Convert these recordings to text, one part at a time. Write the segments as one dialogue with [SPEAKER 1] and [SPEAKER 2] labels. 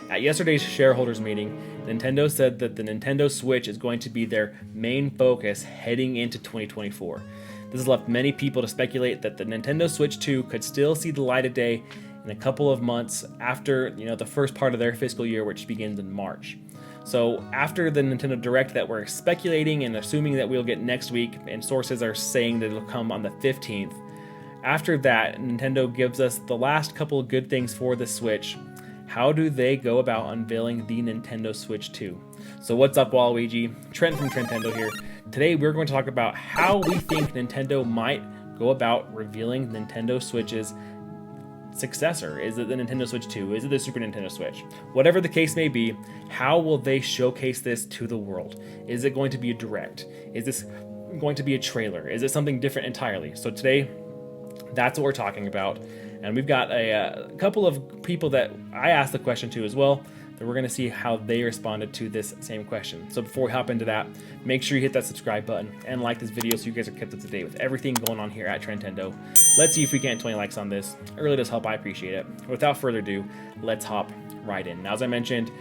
[SPEAKER 1] At yesterday's shareholders meeting, Nintendo said that the Nintendo Switch is going to be their main focus heading into 2024. This has left many people to speculate that the Nintendo Switch 2 could still see the light of day in a couple of months after, the first part of their fiscal year, which begins in March. So after the Nintendo Direct that we're speculating and assuming that we'll get next week, and sources are saying that it'll come on the 15th, after that, Nintendo gives us the last couple of good things for the Switch. How do they go about unveiling the Nintendo Switch 2? So what's up, Waluigi? Trent from Trentendo here. Today we're going to talk about how we think Nintendo might go about revealing Nintendo Switch's successor. Is it the Nintendo Switch 2? Is it the Super Nintendo Switch? Whatever the case may be, how will they showcase this to the world? Is it going to be a direct? Is this going to be a trailer? Is it something different entirely? So today, that's what we're talking about. And we've got a couple of people that I asked the question to as well, that we're going to see how they responded to this same question. So before we hop into that, make sure you hit that subscribe button and like this video so you guys are kept up to date with everything going on here at Trentendo. Let's see if we can get 20 likes on this. It really does help. I appreciate it. Without further ado, let's hop right in. Now, as I mentioned,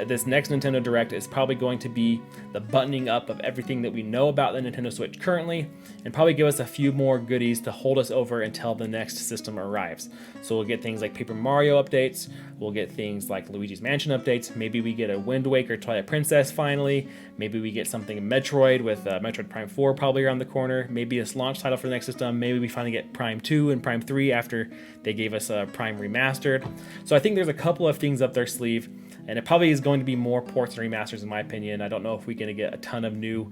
[SPEAKER 1] this next Nintendo Direct is probably going to be the buttoning up of everything that we know about the Nintendo Switch currently, and probably give us a few more goodies to hold us over until the next system arrives. So we'll get things like Paper Mario updates, we'll get things like Luigi's Mansion updates, maybe we get a Wind Waker Twilight Princess finally, maybe we get something in Metroid with Metroid Prime 4 probably around the corner, maybe this launch title for the next system, maybe we finally get Prime 2 and Prime 3 after they gave us a Prime Remastered. So I think there's a couple of things up their sleeve, and it probably is going to be more ports and remasters in my opinion. I don't know if we're going to get a ton of new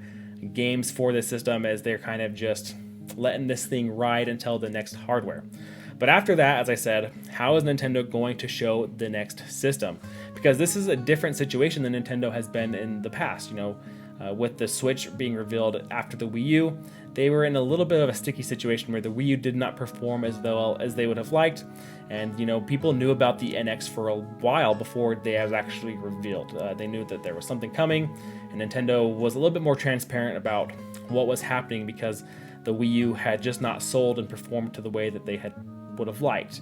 [SPEAKER 1] games for this system, as they're kind of just letting this thing ride until the next hardware. But after that, as I said, how is Nintendo going to show the next system? Because this is a different situation than Nintendo has been in the past. With the Switch being revealed after the Wii U, they were in a little bit of a sticky situation where the Wii U did not perform as well as they would have liked. And, people knew about the NX for a while before they was actually revealed. They knew that there was something coming, and Nintendo was a little bit more transparent about what was happening because the Wii U had just not sold and performed to the way that they would have liked.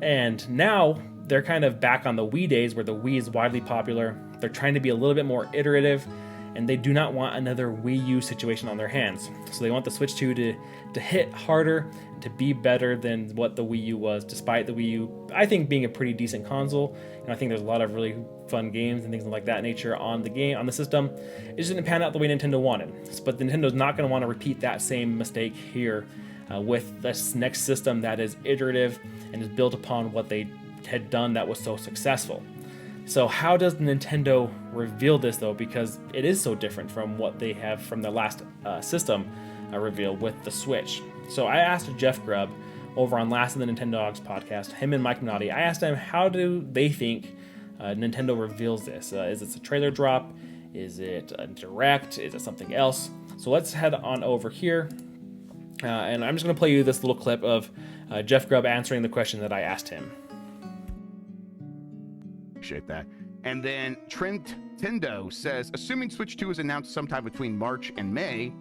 [SPEAKER 1] And now they're kind of back on the Wii days where the Wii is widely popular. They're trying to be a little bit more iterative, and they do not want another Wii U situation on their hands. So they want the Switch 2 to hit harder, to be better than what the Wii U was, despite the Wii U, I think, being a pretty decent console. I think there's a lot of really fun games and things like that nature on the system. It just didn't pan out the way Nintendo wanted. But Nintendo's not going to want to repeat that same mistake here with this next system that is iterative and is built upon what they had done that was so successful. So how does Nintendo reveal this, though? Because it is so different from what they have from their last system reveal with the Switch. So I asked Jeff Grub over on Last of the Nintendo Dogs podcast, him and Mike Minotti, I asked them how do they think Nintendo reveals this? Is this a trailer drop? Is it a direct? Is it something else? So let's head on over here. And I'm just going to play you this little clip of Jeff Grub answering the question that I asked him.
[SPEAKER 2] Appreciate that. And then Trentendo says, assuming Switch 2 is announced sometime between March and May,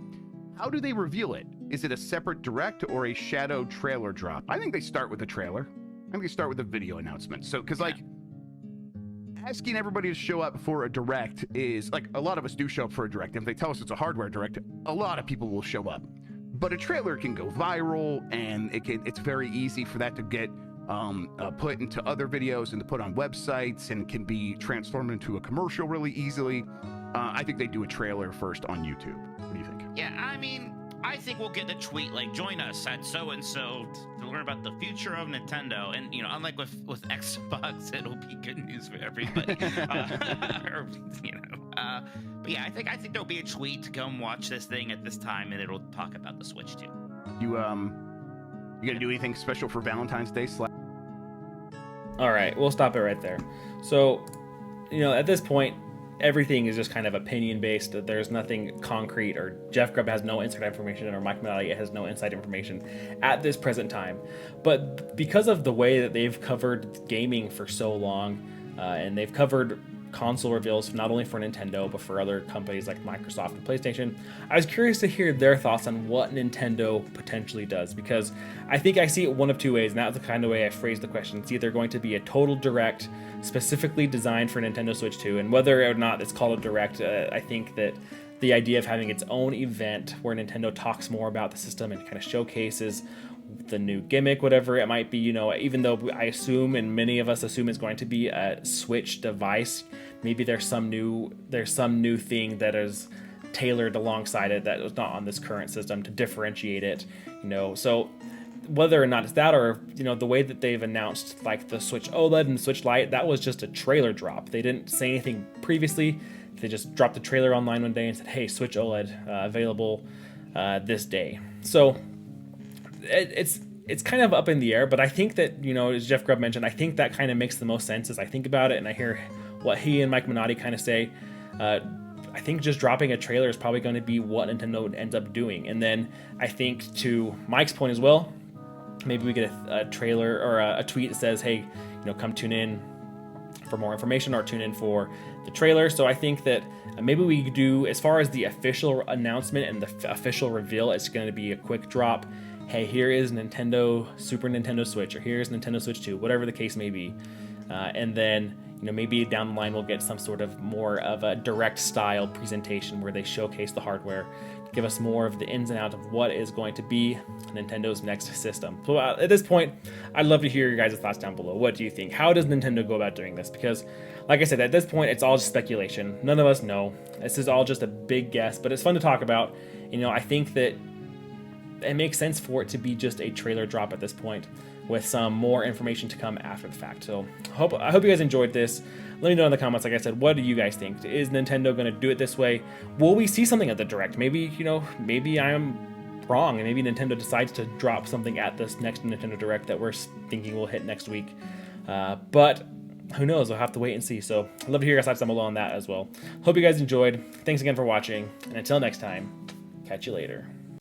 [SPEAKER 2] how do they reveal it? Is it a separate direct or a shadow trailer drop? I think they start with a trailer. I think they start with a video announcement. So, because asking everybody to show up for a direct is, a lot of us do show up for a direct. If they tell us it's a hardware direct, a lot of people will show up. But a trailer can go viral, and it's very easy for that to get put into other videos and to put on websites, and can be transformed into a commercial really easily. I think they do a trailer first on YouTube. What do you think?
[SPEAKER 3] Yeah, I think we'll get the tweet like, join us at so-and-so to learn about the future of Nintendo. And, unlike with Xbox, it'll be good news for everybody. But yeah, I think there'll be a tweet to come watch this thing at this time, and it'll talk about the Switch too.
[SPEAKER 2] You gonna do anything special for Valentine's Day?
[SPEAKER 1] All right, we'll stop it right there. So, at this point, everything is just kind of opinion-based. There's nothing concrete, or Jeff Grubb has no inside information, or Mike Minotti has no inside information at this present time. But because of the way that they've covered gaming for so long, and they've covered console reveals, not only for Nintendo, but for other companies like Microsoft and PlayStation. I was curious to hear their thoughts on what Nintendo potentially does, because I think I see it one of two ways, and that's the kind of way I phrased the question. It's either going to be a total direct specifically designed for Nintendo Switch 2, and whether or not it's called a direct, I think that the idea of having its own event where Nintendo talks more about the system and kind of showcases the new gimmick, whatever it might be, even though I assume, and many of us assume, it's going to be a Switch device, maybe there's some new thing that is tailored alongside it that was not on this current system to differentiate it, so whether or not it's that, or the way that they've announced like the Switch OLED and the Switch Lite, that was just a trailer drop. They didn't say anything previously. They just dropped the trailer online one day and said, hey, Switch OLED available this day. So it's kind of up in the air, but I think that, as Jeff Grub mentioned, I think that kind of makes the most sense as I think about it and I hear what he and Mike Minotti kind of say. I think just dropping a trailer is probably going to be what Nintendo ends up doing. And then I think, to Mike's point as well, maybe we get a trailer or a tweet that says, hey, come tune in for more information, or tune in for the trailer. So I think that maybe we do, as far as the official announcement and the official reveal, it's going to be a quick drop. Hey, here is Super Nintendo Switch, or here's Nintendo Switch 2, whatever the case may be. And then, maybe down the line we'll get some sort of more of a direct style presentation where they showcase the hardware, give us more of the ins and outs of what is going to be Nintendo's next system. So at this point, I'd love to hear your guys' thoughts down below. What do you think? How does Nintendo go about doing this? Because, like I said, at this point, it's all just speculation. None of us know. This is all just a big guess, but it's fun to talk about. I think that it makes sense for it to be just a trailer drop at this point, with some more information to come after the fact. So I hope you guys enjoyed this. Let me know in the comments, like I said, what do you guys think? Is Nintendo going to do it this way? Will we see something at the Direct? Maybe, maybe I'm wrong, and maybe Nintendo decides to drop something at this next Nintendo Direct that we're thinking will hit next week. But who knows? We'll have to wait and see. So I'd love to hear your thoughts down below on that as well. Hope you guys enjoyed. Thanks again for watching, and until next time, catch you later.